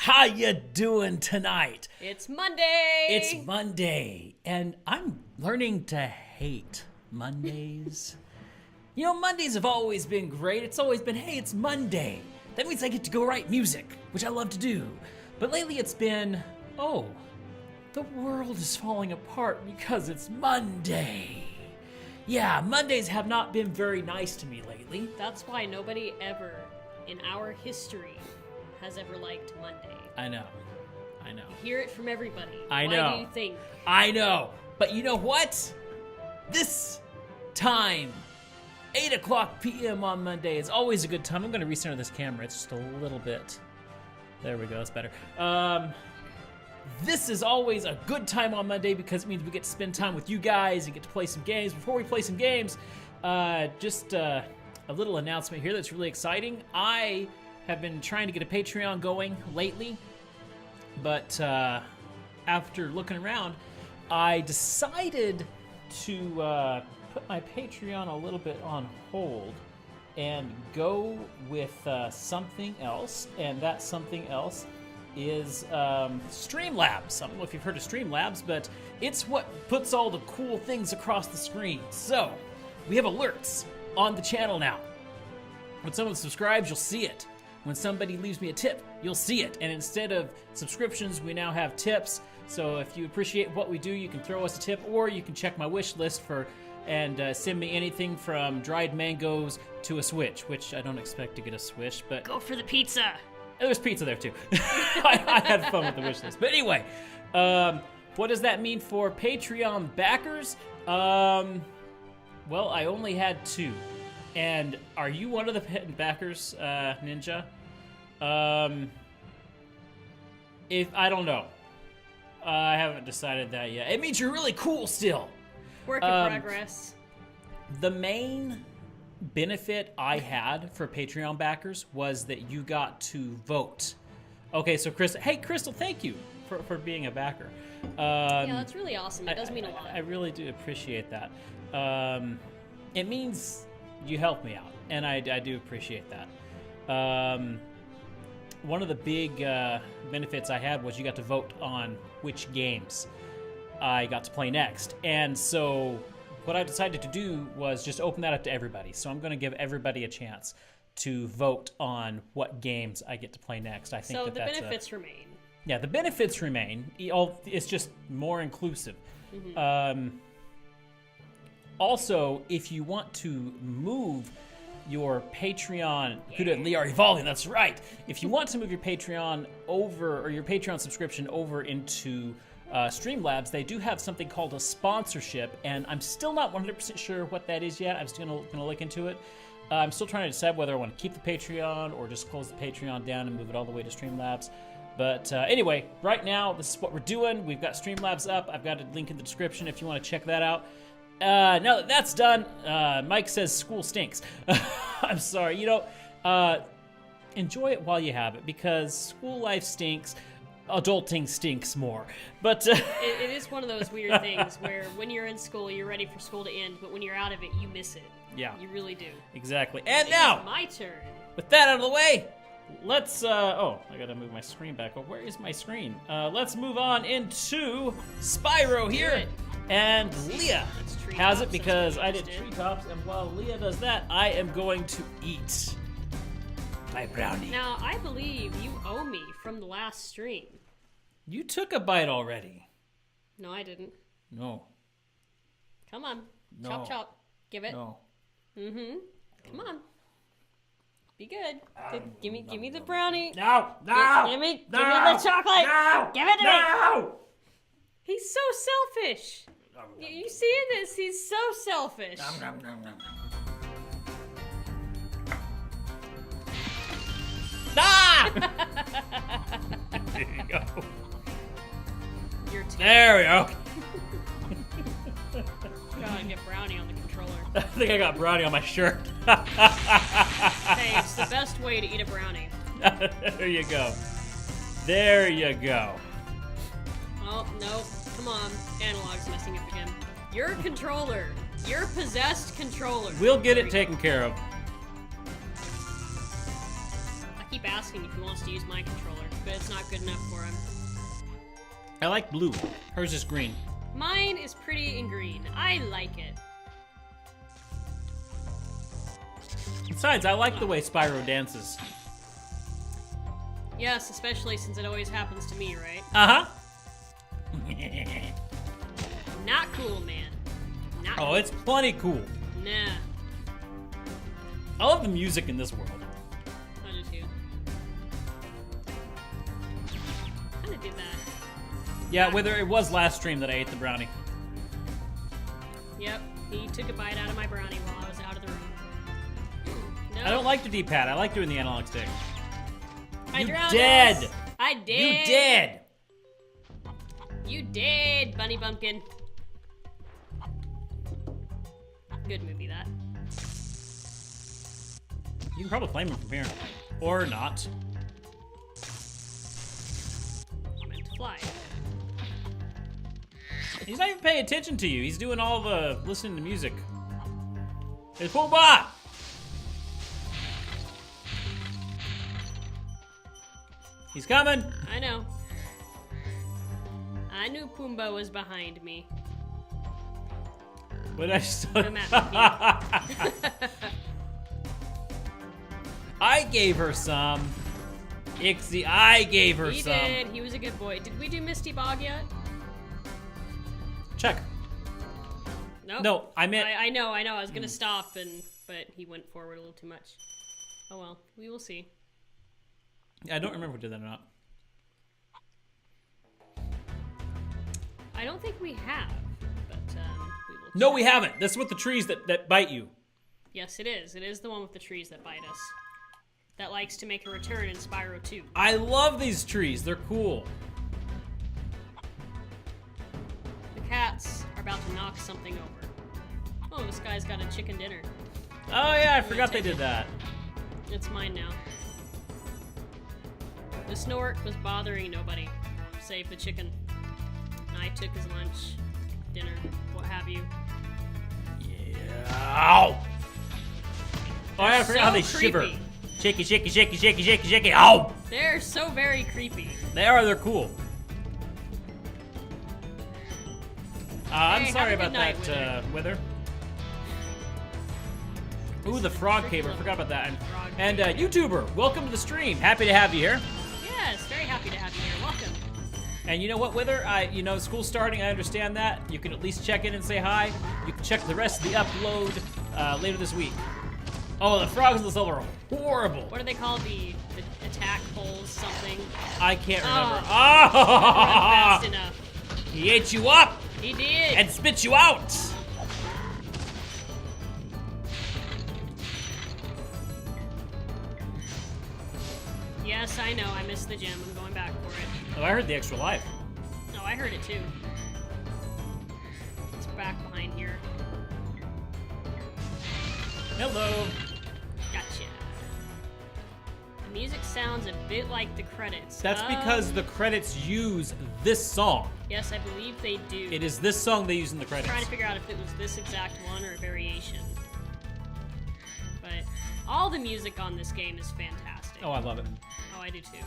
How you doing tonight? It's Monday. It's Monday, and I'm learning to hate Mondays. You know, Mondays have always been great. It's always been, hey, it's Monday. That means I get to go write music, which I love to do. But lately it's been, oh, the world is falling apart because it's Monday. Yeah, Mondays have not been very nice to me lately. That's why nobody ever in our history has ever liked Monday. I know. You hear it from everybody. I know. Why do you think? I know. But you know what? This time, 8 o'clock p.m. on Monday is always a good time. I'm going to recenter this camera. It's just a little bit. There we go. That's better. This is always a good time on Monday because it means we get to spend time with you guys and get to play some games. Before we play some games, just a little announcement here that's really exciting. I have been trying to get a Patreon going lately, but after looking around, I decided to put my Patreon a little bit on hold and go with something else, and that something else is Streamlabs. I don't know if you've heard of Streamlabs, but it's what puts all the cool things across the screen. So, we have alerts on the channel now. When someone subscribes, you'll see it. When somebody leaves me a tip, you'll see it. And instead of subscriptions, we now have tips. So if you appreciate what we do, you can throw us a tip, or you can check my wish list and send me anything from dried mangoes to a Switch, which I don't expect to get a Switch, but Go for the pizza. there's pizza there too. I had fun with the wish list. But anyway, what does that mean for Patreon backers? Well, I only had 2. And are you one of the backers, Ninja? If I don't know. I haven't decided that yet. It means you're really cool still. Work in progress. The main benefit I had for Patreon backers was that you got to vote. Okay, so Crystal, thank you for being a backer. Yeah, that's really awesome. It does mean a lot. I really do appreciate that. It means you help me out, and I do appreciate that. One of the big benefits I had was you got to vote on which games I got to play next. And so what I decided to do was just open that up to everybody. So I'm going to give everybody a chance to vote on what games I get to play next. I think so that the that's benefits remain. Yeah, the benefits remain. It's just more inclusive. Mm-hmm. Also, if you want to move your Patreon, Leah are evolving, that's right. If you want to move your Patreon over, or your Patreon subscription over into Streamlabs, they do have something called a sponsorship, and I'm still not 100% sure what that is yet. I'm still gonna look into it. I'm still trying to decide whether I want to keep the Patreon or just close the Patreon down and move it all the way to Streamlabs. But anyway, right now, this is what we're doing. We've got Streamlabs up. I've got a link in the description if you want to check that out. Now that that's done, Mike says school stinks. I'm sorry. Enjoy it while you have it, because school life stinks. Adulting stinks more. But It is one of those weird things where when you're in school, you're ready for school to end, but when you're out of it, you miss it. Yeah. You really do. Exactly. And It now, is my turn. with that out of the way, let's, I gotta move my screen back. Oh, where is my screen? Let's move on into Spyro here. it. And Leah It's treetops, has it that's because what we I did just did. treetops, and while Leah does that, I am going to eat my brownie. Now, I believe you owe me from the last stream. You took a bite already. No, I didn't. No. Come on. No. Chop, chop. Give it. No. Mm-hmm. Come on. Be good. Give me the brownie. No. No. Give me the chocolate. No. Give it to me. No. He's so selfish. You seeing this? He's so selfish. Nom, nom, nom. Ah! There you go. You're too. There we go. Gotta get brownie on the controller. I think I got brownie on my shirt. Hey, it's the best way to eat a brownie. There you go. There you go. Oh, no. Come on. Analog's messing up again. Your controller. Your possessed controller. We'll get There it we taken care of. I keep keep asking if he wants to use my controller, but it's not good enough for him. I like blue. Hers is green. Mine is pretty in green. I like it. Besides, I like the way Spyro dances. Yes, especially since it always happens to me, right? Uh-huh. Not cool, man. Not Oh, cool. it's plenty cool. Nah. I love the music in this world. I do too. Kinda did that. Yeah, whether it was last stream that I ate the brownie. Yep, he took a bite out of my brownie while I was out of the room. No. I don't like the D-pad. I like doing the analog stick. I You drowned dead. us. I did. You dead. You did, Bunny Bumpkin. Good movie, that. You can probably flame him from here. Or not. I meant to fly. He's not even paying attention to you. He's doing all the listening to music. It's Pumbaa! He's coming! I know. I knew Pumbaa was behind me. But I just Come at me. I gave her some. Ixie, I gave her He some. did. He was a good boy. Did we do Misty Bog yet? Check. Nope. No, I meant. I know. I was gonna stop, but he went forward a little too much. Oh well, we will see. I don't remember if we did that or not. I don't think we have, but we will. No, check. we haven't. That's with the trees that bite you. Yes, it is. It is the one with the trees that bite us. That likes to make a return in Spyro 2. I love these trees. They're cool. The cats are about to knock something over. Oh, this guy's got a chicken dinner. Oh yeah, I forgot they did that. It's mine now. The Snork was bothering nobody, save the chicken. I took his lunch, dinner, what have you. Yeah. Ow! Oh yeah, I forgot how they So shiver. creepy. Shaky, shaky, shaky, shaky, shaky, shaky. Ow! They're so very creepy. They are. They're cool. I'm Hey, sorry have a about good night, that, Wither. Ooh, the frog cave. I forgot about that. Frog And cave. YouTuber, welcome to the stream. Happy to have you here. Yes, very happy to have you here. Welcome. And you know what, Wither? School's starting. I understand that. You can at least check in and say hi. You can check the rest of the upload later this week. Oh, the frogs in this level are horrible. What do they call the attack holes something? I can't remember. Run Ah! fast enough. He ate you up He did. and spit you out. Yes, I know. I missed the gym. I'm going back for it. Oh, I heard the extra life. No, I heard it too. It's back behind here. Hello. Gotcha. The music sounds a bit like the credits. That's because the credits use this song. Yes, I believe they do. It is this song they use in the I'm credits. trying to figure out if it was this exact one or a variation. But all the music on this game is fantastic. Oh, I love it. Oh, I do too.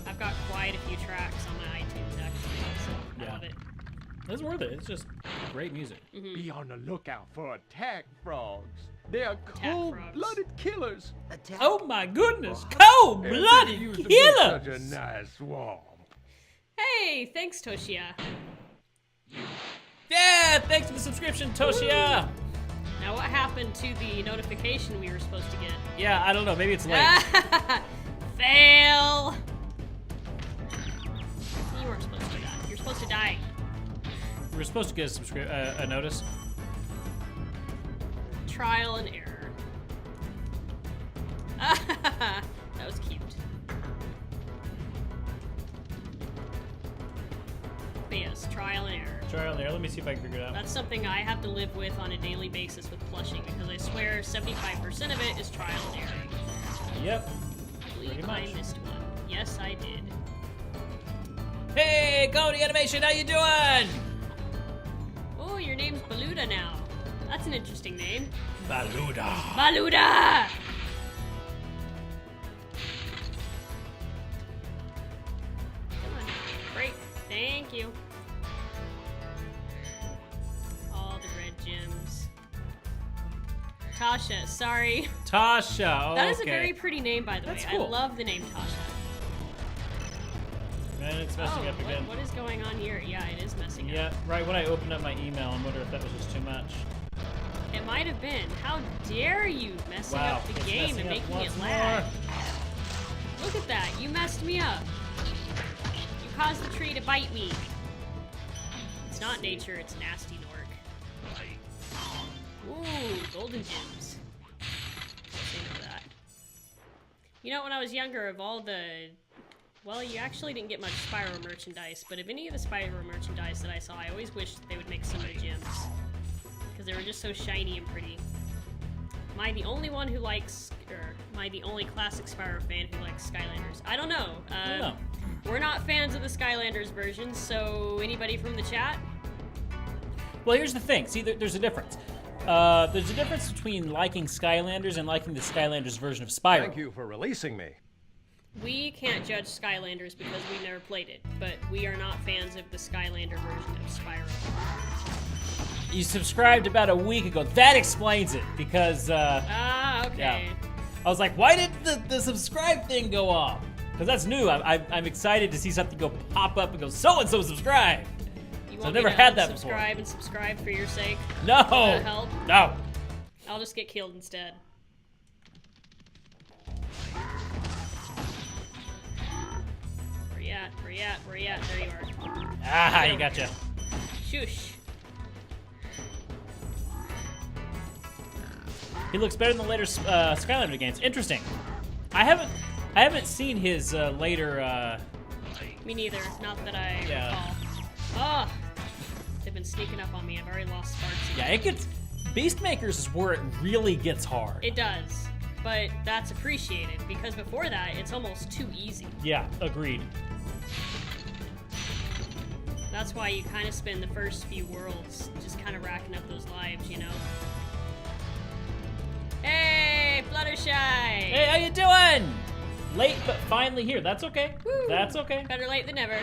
I've got quite a few tracks on my iTunes actually, so I love it. It's worth it. It's just great music. Be on the lookout for attack frogs. They are frogs. cold-blooded killers. Oh my goodness. And Cold-blooded they used to be Such a killers. nice swamp. Hey, thanks, Toshia. Yeah, thanks for the subscription, Toshia. Now, what happened to the notification we were supposed to get? Yeah, I don't know. Maybe it's late. Fail! You weren't supposed to die. You're supposed to die. We were supposed to get a notice. Trial and error. That was cute. But yes, trial and error. Trial there. Let me see if I can figure it out. That's something I have to live with on a daily basis with plushing because I swear 75% of it is trial and error. Yep. I believe Pretty I much. missed one. Yes, I did. Hey, Cody Animation, how you doing? Oh, your name's Baluda now. That's an interesting name. Baluda. Baluda! Thank you. All the red gems. Tasha, sorry. Tasha, okay. That is a very pretty name, by the That's way. cool. I love the name Tasha. Man, it's messing up again. What is going on here? Yeah, it is messing up. Yeah, right when I opened up my email, I wonder if that was just too much. It might have been. How dare you messing Wow, up the it's game messing and up making once it lag. more. Look at that. You messed me up. You caused the tree to bite me. It's not nature, it's nasty Nork. Ooh, golden gems. Yes, I know that. You know, when I was younger, of all the... Well, you actually didn't get much Spyro merchandise, but of any of the Spyro merchandise that I saw, I always wished they would make some of the gems. Because they were just so shiny and pretty. Am I the only one who likes... Or am I the only classic Spyro fan who likes Skylanders? I don't know. No. We're not fans of the Skylanders version, so anybody from the chat? Well, here's the thing. See, there's a difference. There's a difference between liking Skylanders and liking the Skylanders version of Spyro. Thank you for releasing me. We can't judge Skylanders because we've never played it, but we are not fans of the Skylander version of Spyro. You subscribed about a week ago. That explains it, because, Ah, okay. yeah. I was like, why did the subscribe thing go off? Because that's new. I'm excited to see something go pop up and go, so-and-so subscribed. You So want I've me never to had that before. subscribe and subscribe for your sake? No! Does that help? No! I'll just get killed instead. Where you at? Where you at? Where you at? There you are. Ah, you gotcha. Shoosh. He looks better than the later Skylander games. Interesting. I haven't seen his later. Me neither. Not that I Yeah. recall. Oh, they've been sneaking up on me. I've already lost sparks. Yeah, it gets. Beastmakers is where it really gets hard. It does, but that's appreciated because before that, it's almost too easy. Yeah, agreed. That's why you kind of spend the first few worlds just kind of racking up those lives, you know? Hey, Fluttershy! Hey, how you doing? Late, but finally here. That's okay. Woo. That's okay. Better late than never.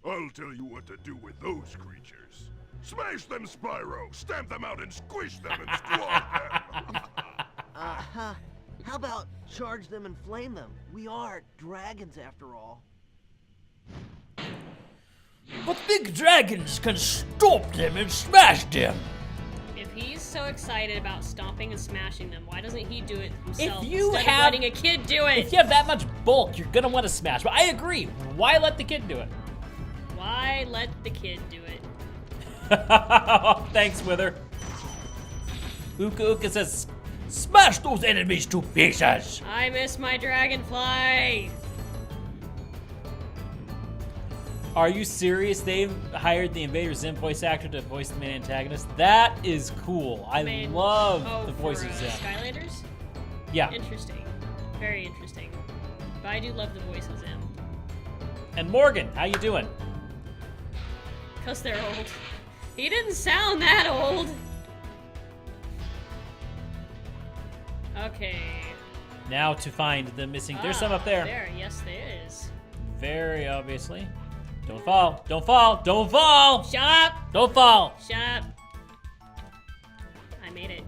I'll tell you what to do with those creatures. Smash them, Spyro! Stamp them out and squish them and squash them! How about charge them and flame them? We are dragons after all. But big dragons can stomp them and smash them. If he's so excited about stomping and smashing them, why doesn't he do it himself If you instead of letting a kid do it? If you have that much bulk, you're gonna want to smash. But I agree. Why let the kid do it? Why let the kid do it? Thanks, Wither. Uka Uka says, smash those enemies to pieces. I miss my dragonfly! Are you serious? They've hired the Invader Zim voice actor to voice the main antagonist? That is cool. I love the voice of Zim. Skylanders? Yeah. Interesting. Very interesting. But I do love the voice of Zim. And Morgan, how you doing? Because they're old. He didn't sound that old! Okay. Now to find the missing. There's some up there. There, yes, there is. Very obviously. Don't fall. Don't fall. Don't fall. Shut up! Don't fall. Shut up! I made it.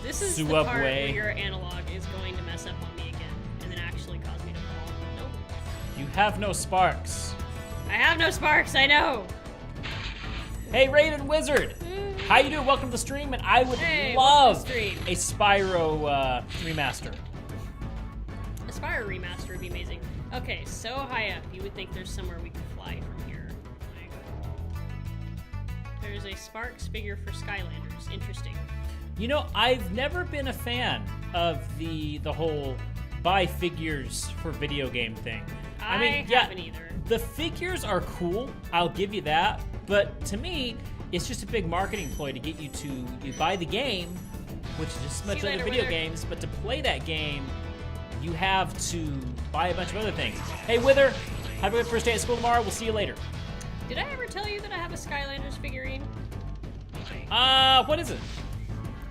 This is the Subway. part where your analog is going to mess up on me again, and then actually cause me to fall. Nope. You have no sparks. I have no sparks, I know! Hey, Raven Wizard. How you doing? Welcome to the stream, and I would Hey, love welcome to the a Spyro remaster. A Spyro remaster would be amazing. Okay, so high up, you would think there's somewhere we could fly from here. Like, there's a Sparks figure for Skylanders. Interesting. You know, I've never been a fan of the whole buy figures for video game thing. I mean, haven't either. The figures are cool. I'll give you that. But to me, it's just a big marketing ploy to get you buy the game, which is just much See you like the later, video Wither. games. But to play that game, you have to buy a bunch of other things. Hey, Wither, have a good first day at school tomorrow. We'll see you later. Did I ever tell you that I have a Skylanders figurine? What is it?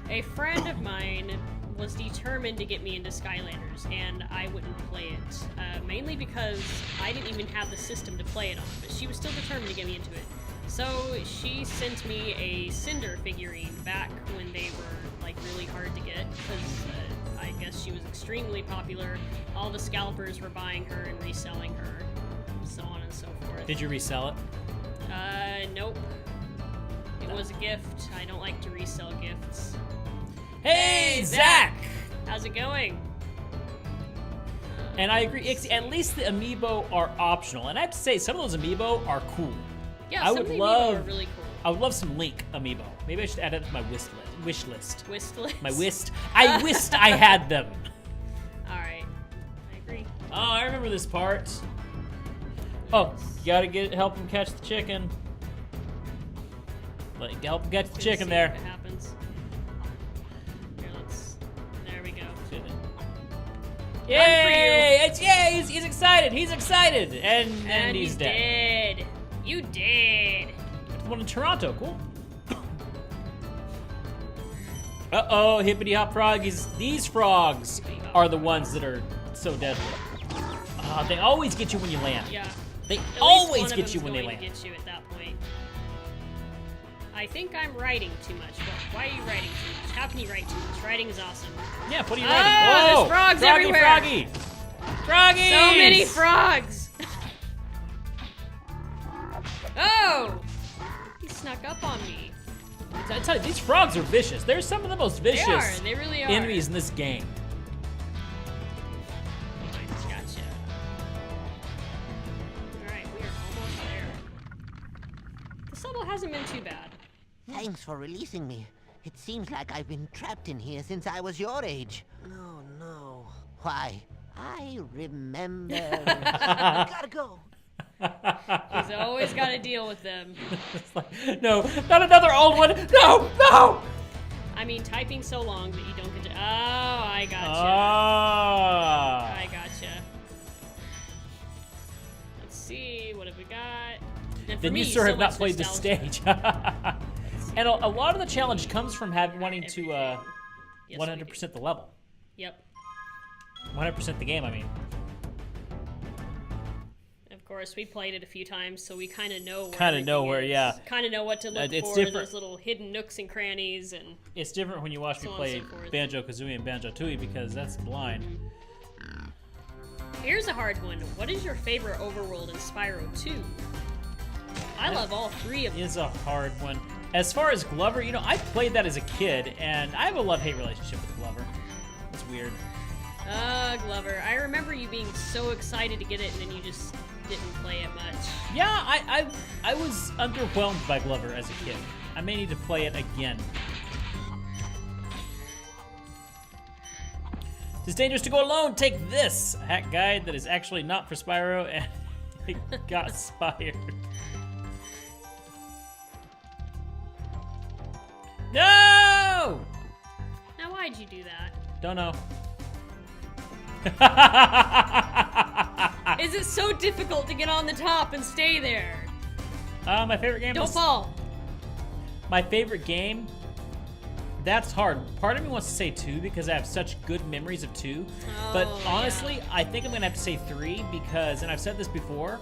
A friend of mine was determined to get me into Skylanders, and I wouldn't play it. Mainly because I didn't even have the system to play it on, but she was still determined to get me into it. So she sent me a Cinder figurine back when they were like really hard to get, because I guess she was extremely popular. All the scalpers were buying her and reselling her, so on and so forth. Did you resell it? Nope. It was a gift. I don't like to resell gifts. Hey, Zach! How's it going? And I agree. At least the amiibo are optional, and I have to say, some of those amiibo are cool. Yeah, I some would of the love. amiibo are really cool. I would love some Link amiibo. Maybe I should add it to my wish list. Wish list. My whist. I wished I had them. All right, I agree. Oh, I remember this part. Oh, you gotta help him catch the chicken. Like, help him catch the Let's chicken see there. if it happens. Here, there we go. Yay! Yay! He's excited. He's excited, and he's dead. You dead. The one in Toronto. Cool. Uh-oh, hippity hop froggies. These frogs are the ones that are so deadly. They always get you when you land. Yeah. They At least always one of get you them's when they going to land. get you at that point. I think I'm writing too much. Why are you writing too much? How can you write too much? Writing is awesome. Yeah, what are you Oh, writing? there's frogs froggy, everywhere. Froggy! Froggies! So many frogs! Oh! He snuck up on me. I tell you, these frogs are vicious. They're some of the most vicious They are. They really are. enemies in this game. Gotcha. Alright, we are almost there. This level hasn't been too bad. Thanks for releasing me. It seems like I've been trapped in here since I was your age. No, no. Why, I remember. Gotta go. He's always got to deal with them. It's like, no, not another old one. No, no! I mean, typing so long that you don't get to. Oh, I gotcha. Ah. I gotcha. Let's see, what have we got? And for Then me, you sure so have not much played the nostalgia. stage. And a lot of the challenge comes from wanting to Yes, we 100% the level. Yep. 100% the game, I mean. Of course, we played it a few times, so we kind of know where Kinda know where, yeah. Kind of know what to look It's for, different. those little hidden nooks and crannies, and It's different when you watch me So on play and so forth. Banjo-Kazooie and Banjo-Tooie because that's blind. here's a hard one. What is your favorite overworld in Spyro 2? I love all three of them. Is a hard one. As far as Glover, you know, I played that as a kid, and I have a love-hate relationship with Glover. It's weird. Glover. I remember you being so excited to get it, and then you just didn't play it much. Yeah, I was underwhelmed by Glover as a kid. I may need to play it again. It's dangerous to go alone. Take this hack guide that is actually not for Spyro, and it got spired. No! Now, why'd you do that? Don't know. Is it so difficult to get on the top and stay there? My favorite game Don't is... fall. My favorite game? That's hard. Part of me wants to say 2 because I have such good memories of 2. But Oh, honestly, yeah. I think I'm going to have to say 3 because, and I've said this before,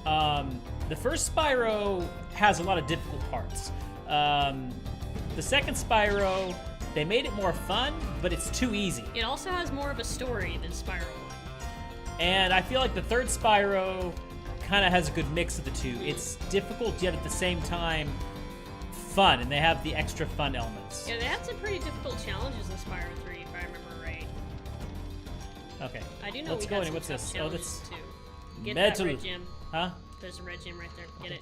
the first Spyro has a lot of difficult parts. The second Spyro, they made it more fun, but it's too easy. It also has more of a story than Spyro 1. And I feel like the third Spyro kind of has a good mix of the two. It's difficult, yet at the same time, fun, and they have the extra fun elements. Yeah, they had some pretty difficult challenges in Spyro 3, if I remember right. Okay. I do know Let's we go had in. some What's tough this? Oh, challenges that's too. Get metal. that red gem. Huh? There's a red gem right there. Get it.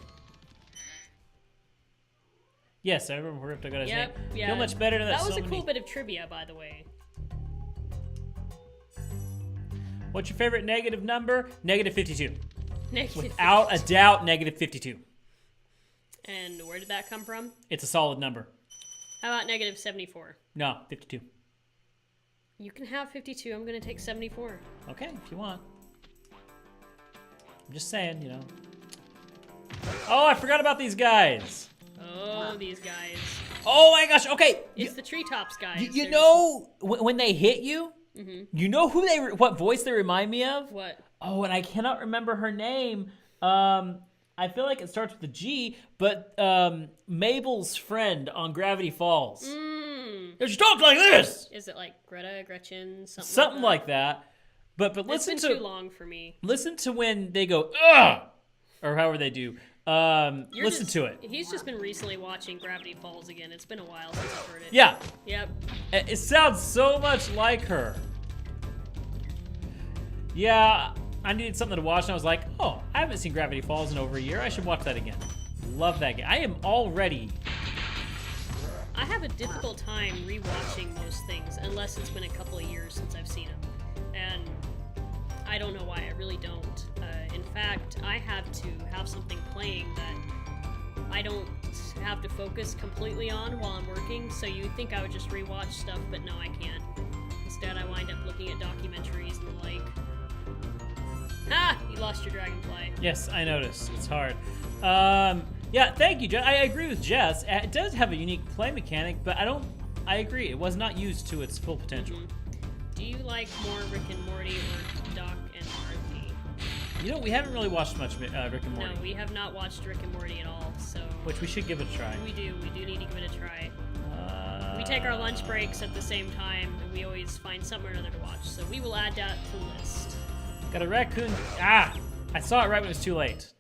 Yes, I remember where I got his Yep, name. yeah. Feel much better than that. That was so a cool many- bit of trivia, by the way. What's your favorite negative number? Negative 52. Negative Without a 52. doubt, negative 52. And where did that come from? It's a solid number. How about negative 74? No, 52. You can have 52. I'm going to take 74. Okay, if you want. I'm just saying, you know. Oh, I forgot about these guys. Oh, these guys. Oh my gosh, okay. It's the treetops guys. You They're know, when they hit you, you know who what voice they remind me of? just- what? Oh, and I cannot remember her name. I feel like it starts with a G, but Mabel's friend on Gravity Falls. She talks like this. Is it like Greta, Gretchen, Something like that. But It's listen been to too long for me. listen to when they go ugh, or however they do. You're Listen just- to it. He's just been recently watching Gravity Falls again. It's been a while since I've heard it. Yeah, Yep. it sounds so much like her. Yeah, I needed something to watch, and I was like, oh, I haven't seen Gravity Falls in over a year. I should watch that again. Love that game. I am already. I have a difficult time rewatching most things unless it's been a couple of years since I've seen them. And I don't know why, I really don't. In fact, I have to have something playing that I don't have to focus completely on while I'm working, so you'd think I would just rewatch stuff, but no, I can't. Instead, I wind up looking at documentaries and the like. Ah! You lost your dragonfly. Yes, I noticed. It's hard. Yeah, thank you, Jess. I agree with Jess. It does have a unique play mechanic, but I agree. It was not used to its full potential. Do you like more Rick and Morty or Doc and Martha? You know, we haven't really watched much Rick and Morty, No, we have not watched Rick and Morty at all, so... which we should give it a try. We do need to give it a try. We take our lunch breaks at the same time, and we always find something or another to watch, so we will add that to the list. Got a raccoon. Ah! I saw it right when it was too late.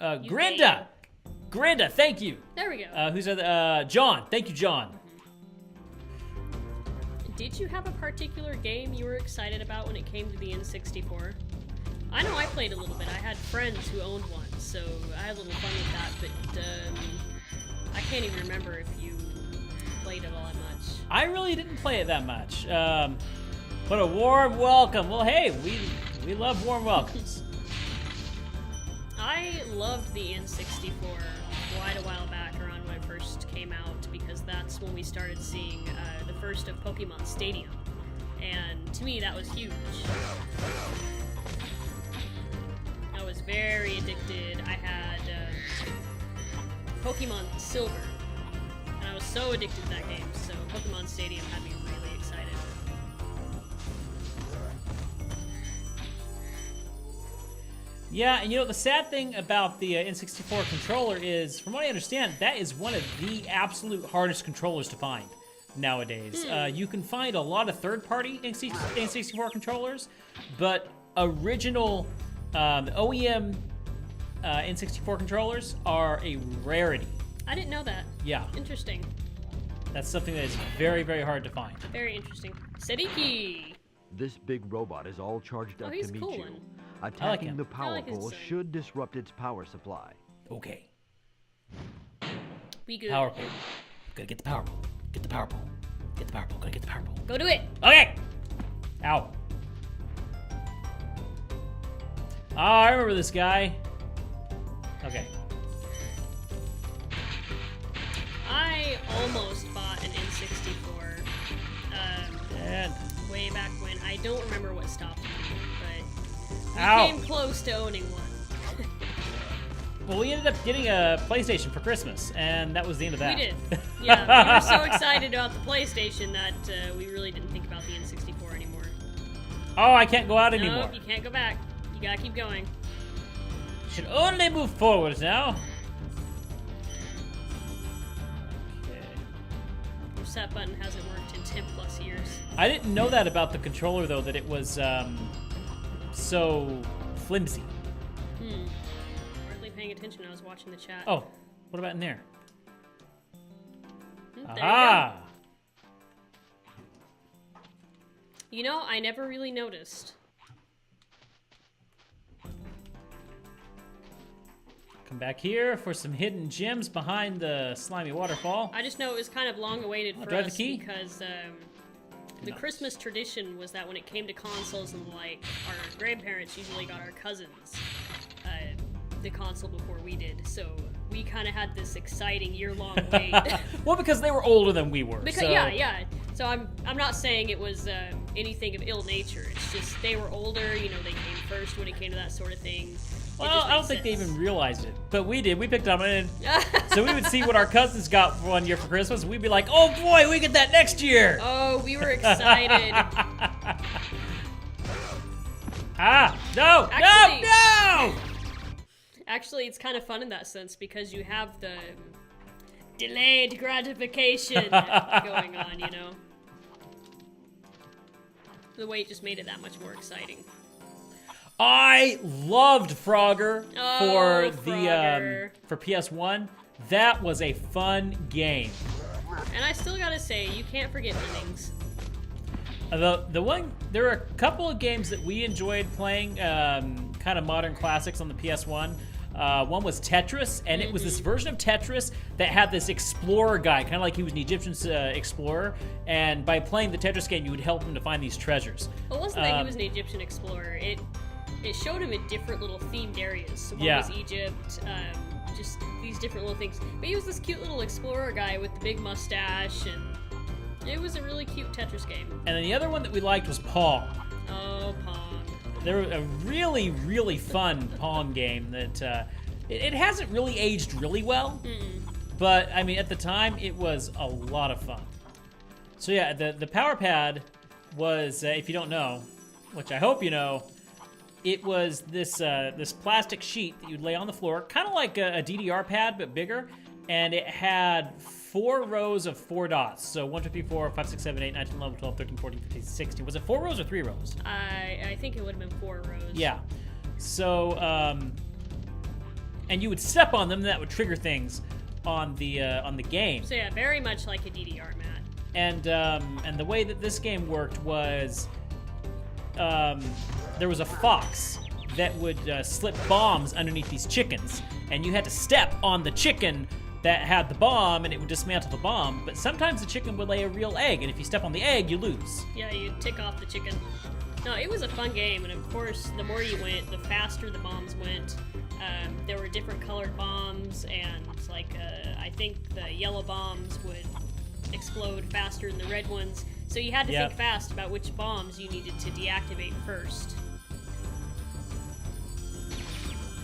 Grinda! Grinda, thank you. There we go. Who's John? Thank you, John. Did you have a particular game you were excited about when it came to the N64? I know I played a little bit. I had friends who owned one, so I had a little fun with that, but I can't even remember if you played it all that much. I really didn't play it that much. But a warm welcome. Well, hey, we love warm welcomes. I loved the N64 quite a while back, around when it first came out, because that's when we started seeing the first of Pokemon Stadium. And to me, that was huge. I was very addicted. I had Pokemon Silver, and I was so addicted to that game, so Pokemon Stadium had me really excited. Yeah, and you know, the sad thing about the N64 controller is, from what I understand, that is one of the absolute hardest controllers to find nowadays. You can find a lot of third-party N64 controllers, but original OEM N64 controllers are a rarity. I didn't know that. Yeah, Interesting. that's something that is very, very hard to find. Very interesting. Sadiki! This big robot is all charged up he's to meet cool you. one. Attacking him. the I power like his pole design. should disrupt its power supply. Okay. Be good. Power pole. Gotta get the power pole. Get the power pole. Get the power pole. Gotta get the power pole. Go do it! Okay! Ow. Oh, I remember this guy. Okay. I almost bought an N64 And way back when. I don't remember what stopped me, but we Ow. came close to owning one. well, we ended up getting a PlayStation for Christmas, and that was the end of that. We did. Yeah, we were so excited about the PlayStation that we really didn't think about the N64 anymore. Oh, I can't go out anymore. No, you can't go back. You gotta keep going. Should only move forward now. Okay. Reset button hasn't worked in 10 plus years. I didn't know that about the controller, though, that it was so flimsy. Hardly paying attention. I was watching the chat. Oh, what about in there? There you go. Aha! You know, I never really noticed. Come back here for some hidden gems behind the slimy waterfall. I just know it was kind of long awaited for drive the us key? because the Nice. Christmas tradition was that when it came to consoles and the like, our grandparents usually got our cousins the console before we did. So we kind of had this exciting year-long wait. Well, because they were older than we were. Because so yeah, So I'm not saying it was anything of ill nature. It's just they were older. You know, they came first when it came to that sort of thing. Well, I don't think they even realized it, but we did. We picked up on it. So we would see what our cousins got one year for Christmas, and we'd be like, "Oh boy, we get that next year!" Oh, we were excited. No! Actually- No! Actually, it's kind of fun in that sense because you have the delayed gratification going on. You know, the wait just made it that much more exciting. I loved Frogger Oh, for Frogger. for PS1. That was a fun game. And I still gotta say, you can't forget Lemmings. There were a couple of games that we enjoyed playing, kind of modern classics on the PS1. One was Tetris, and it was this version of Tetris that had this explorer guy, kind of like he was an Egyptian explorer. And by playing the Tetris game, you would help him to find these treasures. Well, it wasn't that he was an Egyptian explorer. It showed him in different little themed areas. So one Yeah. was Egypt, just these different little things. But he was this cute little explorer guy with the big mustache, and it was a really cute Tetris game. And then the other one that we liked was Pong. Oh, Pong. They were a really, really fun Pong game that it hasn't really aged really well. But, I mean, at the time, it was a lot of fun. So yeah, the Power Pad was, if you don't know, which I hope you know, it was this this plastic sheet that you'd lay on the floor, kind of like a DDR pad, but bigger. And it had 4 rows of 4 dots. So 1, 2, 3, 4, 5, 6, 7, 8, 9, 10, 11, 12, 13, 14, 15, 16. Was it 4 rows or 3 rows? I think it would have been 4 rows. Yeah. So, and you would step on them, and that would trigger things on the game. So yeah, very much like a DDR mat. And the way that this game worked was, there was a fox that would slip bombs underneath these chickens, and you had to step on the chicken that had the bomb, and it would dismantle the bomb. But sometimes the chicken would lay a real egg, and if you step on the egg, you lose. Yeah, you tick off the chicken. No, it was a fun game, and of course, the more you went, the faster the bombs went. There were different colored bombs, and like I think the yellow bombs would explode faster than the red ones. So you had to think fast about which bombs you needed to deactivate first.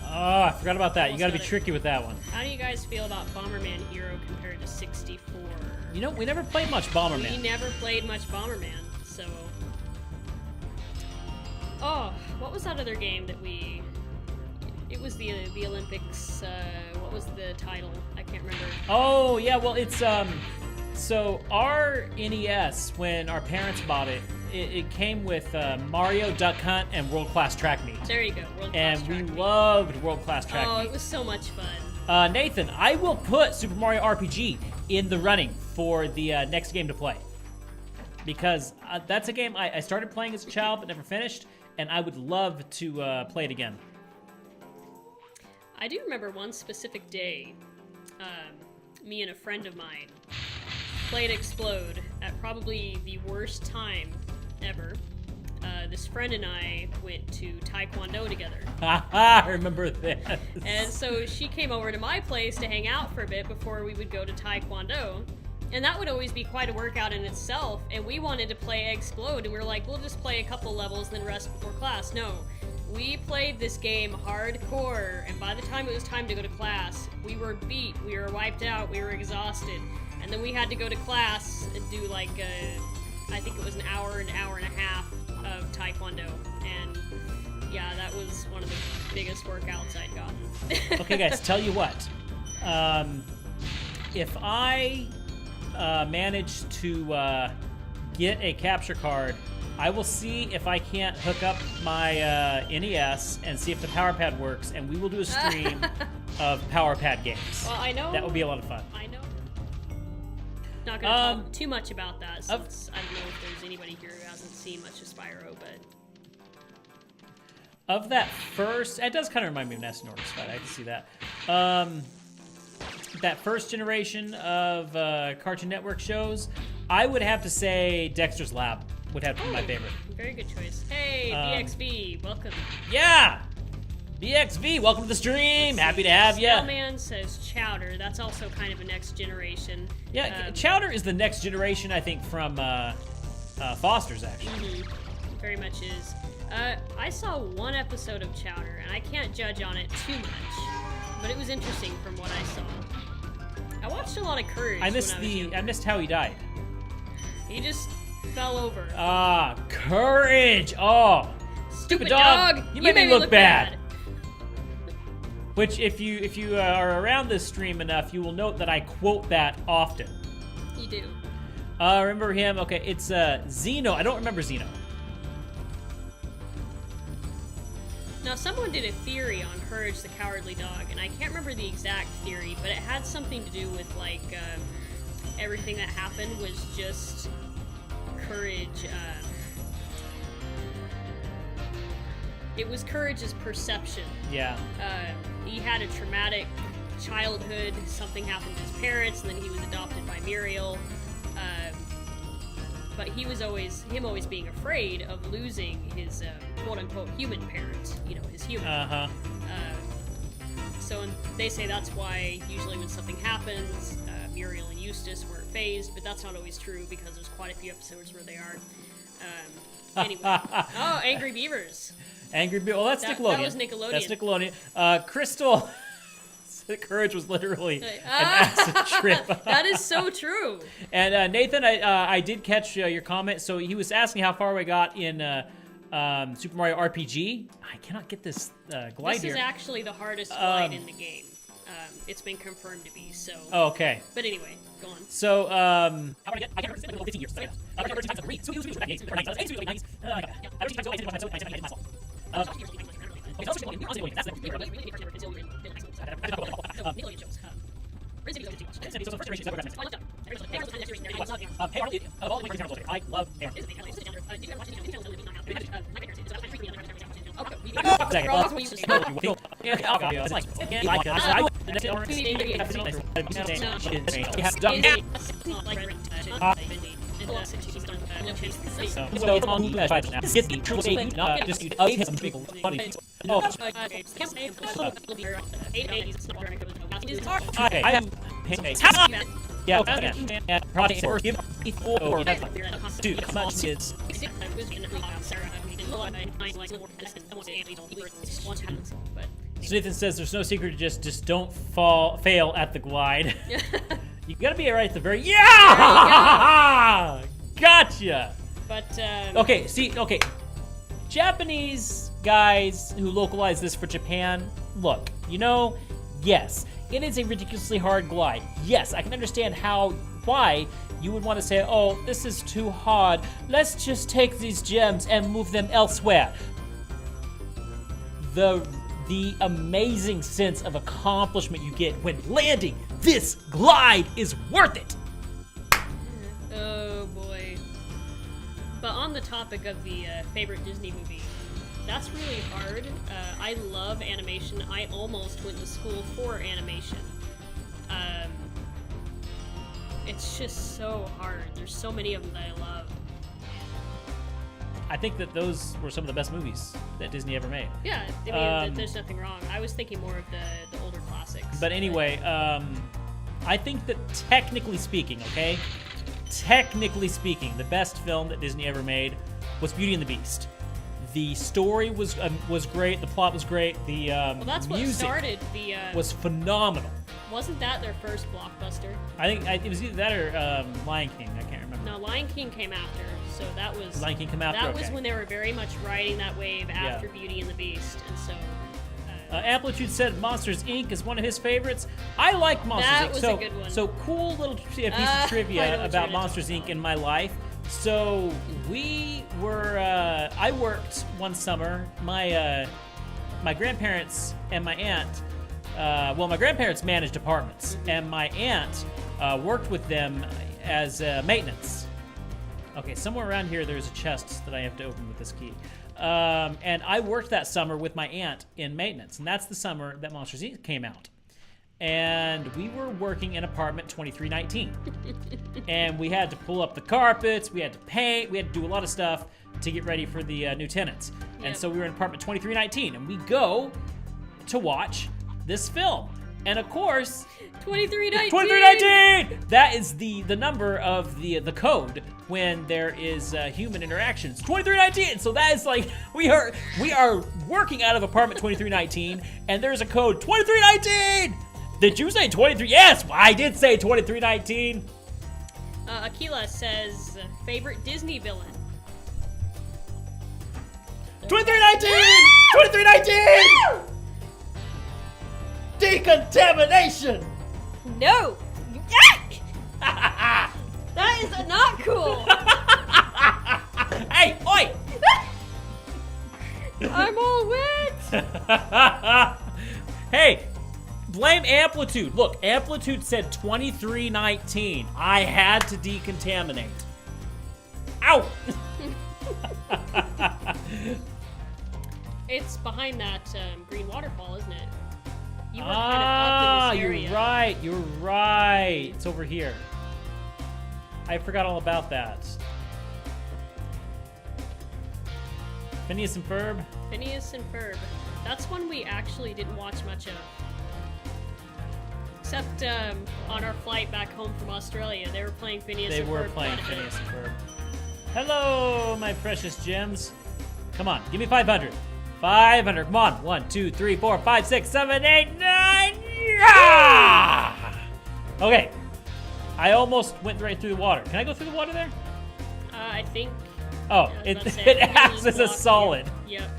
Oh, I forgot about that. You gotta be got it. tricky with that one. How do you guys feel about Bomberman Hero compared to 64? You know, we never played much Bomberman. We never played much Bomberman, so... Oh, what was that other game that we... It was the Olympics, what was the title? I can't remember. Oh, yeah, well, it's, so our NES, when our parents bought it, it came with Mario, Duck Hunt, and World Class Track Meet. There you go, World Class And Track we Meet. loved World Class Track Oh, Meet. it was so much fun. Nathan, I will put Super Mario RPG in the running for the next game to play. Because that's a game I started playing as a child but never finished, and I would love to play it again. I do remember one specific day, me and a friend of mine played Explode at probably the worst time ever. This friend and I went to Taekwondo together. I remember this. And so she came over to my place to hang out for a bit before we would go to Taekwondo. And that would always be quite a workout in itself. And we wanted to play Explode, and we were like, we'll just play a couple levels, then rest before class. No. We played this game hardcore, and by the time it was time to go to class, we were beat, we were wiped out, we were exhausted. And then we had to go to class and do like, I think it was an hour and a half of Taekwondo. And yeah, that was one of the biggest workouts I'd gotten. Okay, guys, tell you what. If I manage to get a capture card, I will see if I can't hook up my NES and see if the Power Pad works, and we will do a stream of Power Pad games. Well, I know. That would be a lot of fun. I know. Not gonna talk too much about that, since I don't know if there's anybody here who hasn't seen much of Spyro, but... Of that first... It does kind of remind me of Ness Norris fight, I can see that. That first generation of Cartoon Network shows, I would have to say Dexter's Lab would have to be my favorite. Very good choice. Hey, BXB, welcome. Yeah! BXV, welcome to the stream. Happy to have you. Man says Chowder. That's also kind of a next generation. Yeah, Chowder is the next generation, I think, from Foster's, actually. Very much is. I saw one episode of Chowder, and I can't judge on it too much, but it was interesting from what I saw. I watched a lot of Courage. I missed how he died. He just fell over. Courage. Oh, stupid dog. You made me look bad. Which, if you are around this stream enough, you will note that I quote that often. You do. Remember him? Okay, it's Zeno. I don't remember Zeno. Now, someone did a theory on Courage the Cowardly Dog, and I can't remember the exact theory, but it had something to do with, like, everything that happened was just Courage, it was Courage's perception. Yeah. He had a traumatic childhood, something happened to his parents, and then he was adopted by Muriel. But he was always being afraid of losing his quote-unquote human parent, his human. So they say that's why usually when something happens, Muriel and Eustace weren't phased, but that's not always true because there's quite a few episodes where they are. Anyway. Oh, Angry Beavers. Angry Beavers. Well, that's Nickelodeon. That was Nickelodeon. That's Nickelodeon. Crystal. Courage was literally an acid trip. That is so true. And Nathan, I did catch your comment. So he was asking how far we got in Super Mario RPG. I cannot get this glide This here. is actually the hardest glide in the game. It's been confirmed to be, so... Oh, okay. But anyway, go on. So, how about I get? I can't remember 15 years. I've never 10 times 3. So it was 90s. I've never 10 times I love Yeah, project or give or dude, how much is So Nathan says there's no secret to just don't fail at the glide. You gotta be right at the very Gotcha. But Okay, Japanese guys who localize this for Japan, look, yes, it is a ridiculously hard glide. Yes, I can understand why you would want to say, oh, this is too hard. Let's just take these gems and move them elsewhere. The amazing sense of accomplishment you get when landing this glide is worth it. oh boy. But on the topic of the favorite Disney movie, that's really hard. I love animation. I almost went to school for animation. It's just so hard. There's so many of them that I love. I think that those were some of the best movies that Disney ever made. Yeah, I mean, there's nothing wrong. I was thinking more of the older classics. But anyway, I think that technically speaking, the best film that Disney ever made was Beauty and the Beast. The story was great. The plot was great. The that's what music started the. Was phenomenal. Wasn't that their first blockbuster? I think it was either that or Lion King. I can't remember. No, Lion King came after. So that was. Lion King came after. That was when they were very much riding that wave after Beauty and the Beast, and so. Amplitude said Monsters Inc. is one of his favorites. I like Monsters Inc. That was a good one. So cool little piece of trivia about Monsters Inc. in my life. So I worked one summer. My grandparents and my aunt, my grandparents managed apartments, and my aunt worked with them as maintenance. Okay, somewhere around here there's a chest that I have to open with this key. And I worked that summer with my aunt in maintenance, and that's the summer that Monsters Inc. came out. And we were working in apartment 2319. And we had to pull up the carpets, we had to paint, we had to do a lot of stuff to get ready for the new tenants. And so we were in apartment 2319, and we go to watch this film. And of course, 2319. 2319! That is the number of the code when there is human interactions. 2319! So that is like, we are working out of apartment 2319, and there's a code 2319! Did you say 23? Yes, I did say 2319. Aquila says, favorite Disney villain. 2319! 2319! Decontamination! No! That is not cool! Hey, oi! I'm all wet! Hey, blame Amplitude. Look, Amplitude said 2319. I had to decontaminate. Ow! It's behind that green waterfall, isn't it? You were kind of up in this area. You're right. You're right. It's over here. I forgot all about that. Phineas and Ferb. Phineas and Ferb. That's one we actually didn't watch much of. Except on our flight back home from Australia, they were playing Phineas They and Ferb. were playing Phineas and Ferb. Hello, my precious gems. Come on, give me 500. 500. Come on. 1, 2, 3, 4, 5, 6, 7, 8, 9. Yeah! Okay. I almost went right through the water. Can I go through the water there? I think. Oh, I was it about to say, I think acts just as a blocked you. solid. Yep.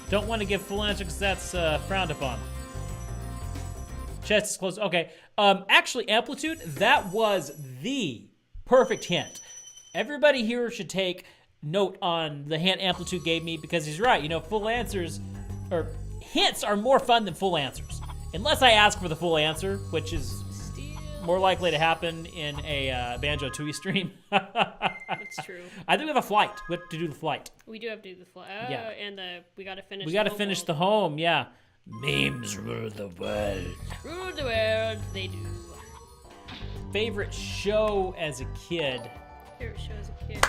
Don't want to give full answer because that's frowned upon. Chest is closed. Okay. Actually, Amplitude, that was the perfect hint. Everybody here should take note on the hint Amplitude gave me because he's right. You know, full answers or hints are more fun than full answers. Unless I ask for the full answer, which is more likely to happen in a Banjo-Tooie stream. That's true. I think we have a flight. We have to do the flight. We do have to do the flight. Yeah. And we got to finish. We got to home finish world. the home, yeah. Memes rule the world. Rule the world. They do. Favorite show as a kid? Favorite show as a kid.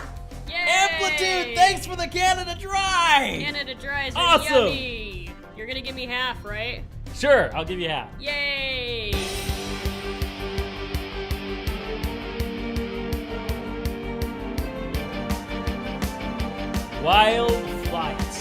Yay! Amplitude, thanks for the Canada Dry! Canada Dries are Awesome! yummy. You're gonna give me half, right? Sure, I'll give you half. Yay! Wild Flight.